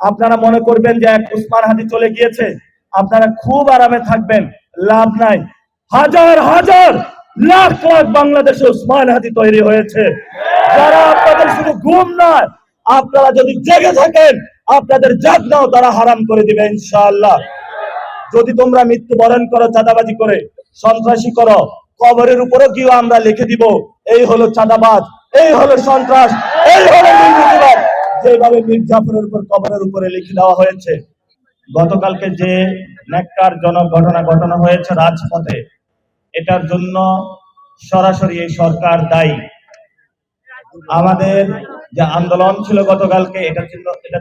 আপনারা মনে করবেন যে এক উসমান হাদি চলে গিয়েছে, আপনারা খুব আরামে থাকবেন, লাভ নাই। হাজার হাজার লাখ লাখ বাংলাদেশে উসমান হাদি তৈরি হয়েছে, যারা আপনাদের শুধু ঘুম নয়, আপনারা যদি জেগে থাকেন আপনাদের জাগনাও তারা হারাম করে দিবে ইনশাআল্লাহ। যদি তোমরা মৃত্যুবরণ করো চাঁদাবাজি করে, সন্ত্রাসী করো, কবরের উপরে গিয়ে আমরা লিখে দিব এই হলো চাঁদাবাজ, এই হলো সন্ত্রাস, এই হলো দুর্নীতিবাজ, যেভাবে মীর জাফরের উপর কবরের উপরে লিখে দেওয়া হয়েছে। গতকালকে যে ন্যাক্কারজনক ঘটনা ঘটানো হয়েছে রাজপথে, এটার জন্য সরাসরি এই সরকার দায়ী। আমাদের যে আন্দোলন ছিল গতকালকে, এটা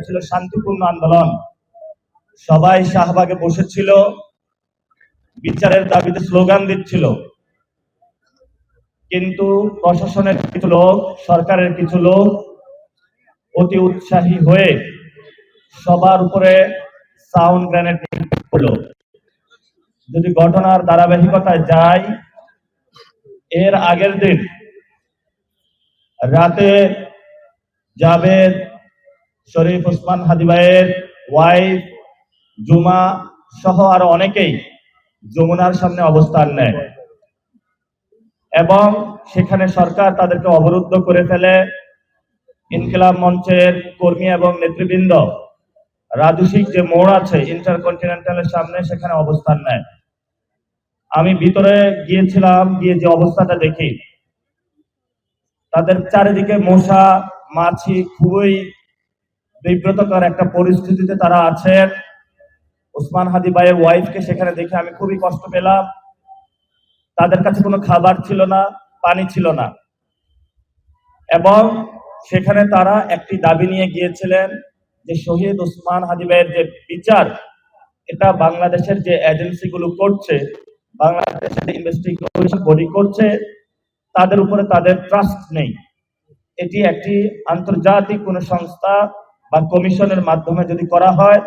ছিল শান্তিপূর্ণ আন্দোলন। সবাই শাহবাগে বসেছিল, বিচারের দাবিতে স্লোগান দিচ্ছিল, কিন্তু প্রশাসনের কিছু লোক, সরকারের কিছু লোক অতি উৎসাহী হয়ে সবার উপরে সাউন্ড গ্রেনেড করলো। যদি ঘটনার ধারাবাহিকতায় যাই, এর আগের দিন রাতে জাবেদ শরীফ ওসমান হাদি ভাইয়ের ওয়াইফ জুমা সহ আরো অনেকেই যমুনার সামনে অবস্থান নেয় এবং সেখানে সরকার তাদেরকে অবরুদ্ধ করে ফেলে। ইনকিলাব মঞ্চের কর্মী এবং নেতৃবৃন্দ রাজুশিক যে মোড় আছে ইন্টারকন্টিনেন্টালের সামনে, সেখানে অবস্থান নেয়। আমি ভিতরে গিয়েছিলাম, গিয়ে যে অবস্থাটা দেখি, তাদের চারিদিকে মশা মাছি, খুবই বিব্রতকর একটা পরিস্থিতিতে তারা আছেন। ওসমান হাদি ভাইয়ের ওয়াইফকে সেখানে দেখে আমি খুবই কষ্ট পেলাম। তাদের কাছে কোনো খাবার ছিল না, পানি ছিল না, এবং সেখানে তারা একটি দাবি নিয়ে গিয়েছিলেন যে শহীদ ওসমান হাদি ভাইয়ের যে বিচার, এটা বাংলাদেশের যে এজেন্সিগুলো করছে, বাংলাদেশের ইনভেস্টিগেশন বডি করছে, তাদের উপরে তাদের ট্রাস্ট নেই। এটি একটি আন্তর্জাতিক কোন সংস্থা বা কমিশনের মাধ্যমে যদি করা হয়,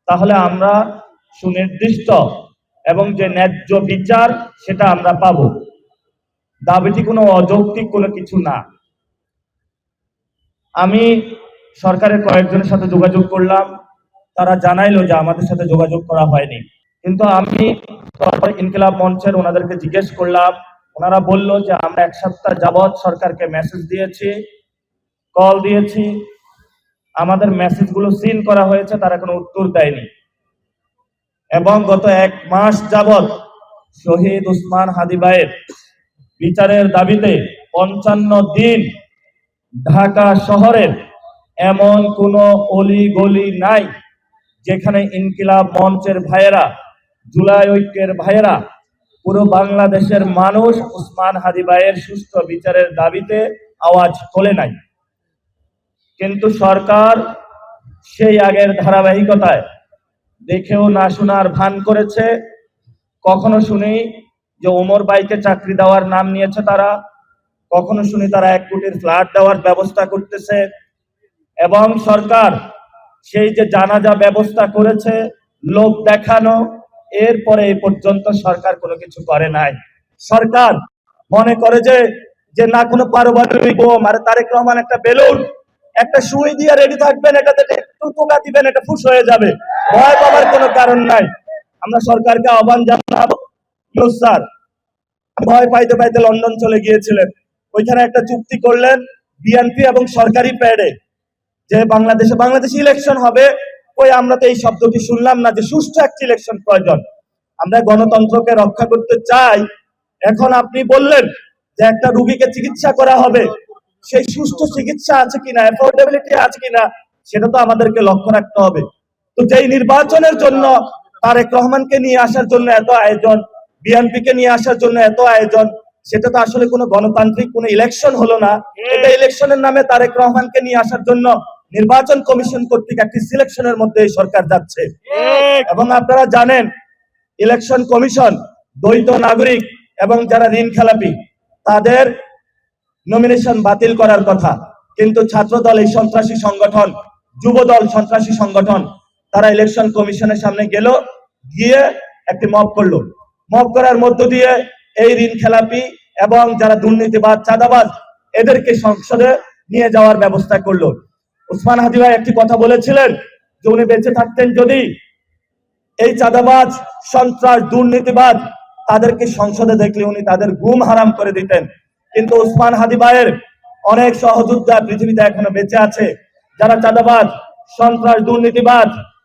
তাহলে আমরা সুনির্দিষ্ট এবং যে ন্যায্য বিচার সেটা আমরা পাব। দাবিটি কোনো অযৌক্তিক কোনো কিছু না। আমি সরকারের কয়েকজনের সাথে যোগাযোগ করলাম, তারা জানাইলো যে আমাদের সাথে যোগাযোগ করা হয়নি। কিন্তু আমি ইনকিলাব মঞ্চের ওনাদেরকে জিজ্ঞেস করলাম, ওনারা বলল যে আমরা এক সপ্তাহ যাবৎ সরকারকে মেসেজ দিয়েছি, কল দিয়েছি, আমাদের মেসেজগুলো সিন করা হয়েছে, তারা কোনো উত্তর দেয়নি। এবং গত এক মাস যাবৎ শহীদ ওসমান হাদি ভাইয়ের বিচারের দাবিতে 55 দিন ঢাকা শহরের এমন কোনো অলি গলি নাই যেখানে ইনকিলাব মঞ্চের ভাইয়েরা, জুলাই ঐক্যের ভাইয়েরা, পুরো বাংলাদেশের মানুষ ওসমান হাদি ভাইয়ের সুষ্ঠু বিচারের দাবিতে আওয়াজ তোলে নাই। কিন্তু সরকার সেই আগের ধারাবাহিকতায় দেখেও না শোনার ভান করেছে। কখনো শুনি যে ওমর ভাইকে চাকরি দেওয়ার নাম নিয়েছে তারা, কখনো শুনি তারা 1 কোটির ফ্ল্যাট দেওয়ার ব্যবস্থা করতেছে, এবং সরকার সেই যে জানাজা ব্যবস্থা করেছে লোক দেখানো, এরপরে এই পর্যন্ত সরকার কোনো কিছু করে নাই। সরকার মনে করে যে না কোনো পারমাণবিক বোম, আর তারেক রহমান একটা বেলুন, একটা সুই দিয়ে রেডি থাকবেন, এটাতে একটু টোকা দিবেন, এটা ফুস হয়ে যাবে, ভয় পাওয়ার কোনো কারণ নাই। আমরা সরকারকে আহ্বান জানাবো, স্যার ভয় পাইতে পাইতে লন্ডন চলে গিয়েছিলেন, ওইখানে একটা চুক্তি করলেন বিএনপি এবং সরকারি প্যাডে যে বাংলাদেশে ইলেকশন হবে। ওই আমরা তো এই শব্দটি শুনলাম না যে সুষ্ঠু একটি ইলেকশন প্রয়োজন। আমরা গণতন্ত্রকে রক্ষা করতে চাই। এখন আপনি বললেন যে একটা রোগীকে চিকিৎসা করা হবে, সেই সুষ্ঠু চিকিৎসা আছে কিনা, অ্যাফোর্ডেবিলিটি আছে কিনা, সেটা তো আমাদেরকে লক্ষ্য রাখতে হবে। তো যেই নির্বাচনের জন্য তারেক রহমানকে নিয়ে আসার জন্য এত আয়োজন, বিএনপিকে নিয়ে আসার জন্য এত আয়োজন, সেটা তো আসলে কোনো গণতান্ত্রিক কোনো ইলেকশন হলো না। এটা ইলেকশনের নামে তারেক রহমানকে নিয়ে আসার জন্য নির্বাচন কমিশন কর্তৃক একটি সিলেকশনের মধ্যে এই সরকার যাচ্ছে। এবং আপনারা জানেন ইলেকশন কমিশন দ্বৈত নাগরিক এবং যারা ঋণ খেলাপি তাদের নমিনেশন বাতিল করার কথা, কিন্তু ছাত্রদল এই সন্ত্রাসী সংগঠন, যুবদল সন্ত্রাসী সংগঠন, তারা ইলেকশন কমিশনের সামনে গেল, গিয়ে একটি মব করলো। মব করার মধ্য দিয়ে এই ঋণ খেলাপি এবং যারা দুর্নীতিবাজ, চাঁদাবাজ, এদেরকে সংসদে নিয়ে যাওয়ার ব্যবস্থা করলো। ওসমান হাদি ভাই একটি কথা বলেছিলেন যে উনি বেঁচে থাকতেন যদি এই চাঁদাবাজ, সন্ত্রাস, দুর্নীতিবাজ তাদেরকে সংসদে দেখলে উনি তাদের ঘুম হারাম করে দিতেন। কিন্তু ওসমান হাদি ভাইয়ের অনেক সহযোদ্ধা পৃথিবীতে এখনো বেঁচে আছে, যারা চাঁদাবাজ, সন্ত্রাস, দুর্নীতিবাজ